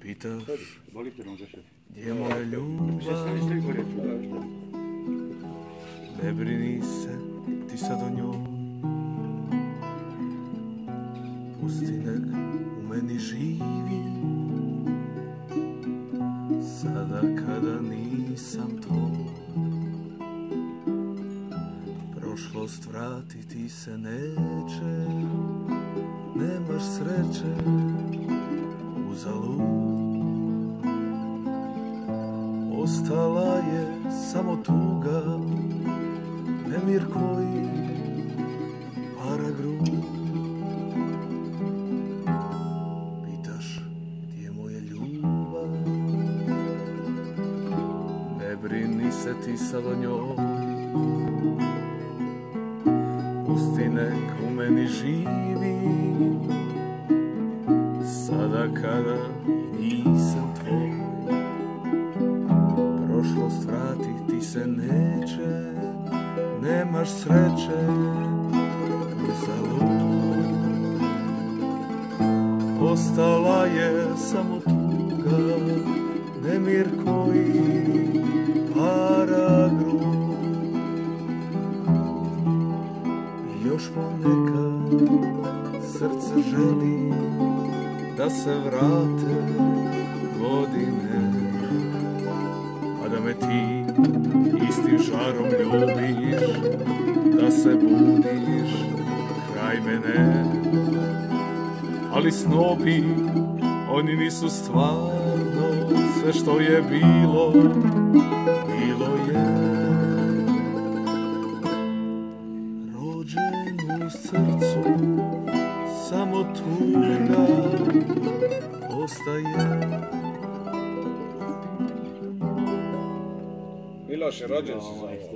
Pitaš, gdje je moja ljubav? Ne brini se ti sad o njoj, pusti nek u meni živi, sada kada nisam tvoj. Prošlost vratiti se neće, nemaš sreće, uzalud. Ostala je samo tuga, nemir koji para grud. Pitaš gdje je moja ljubav? Ne brini se ti sad o njoj, pusti nek u meni živi, sada kada nisam tvoj. Prošlost vratiti se neće, nemaš sreće, uzalud. Ostala je samo tuga, nemir koji para grud. I još ponekad srce želi da se vrate godine, a da me ti istim žarom ljubiš, da se budiš kraj mene. Ali snovi, oni nisu stvarno, sve što je bilo, bilo je. Rođen u srcu, samo tuga ostaje. Miloše, rođen si za ovo.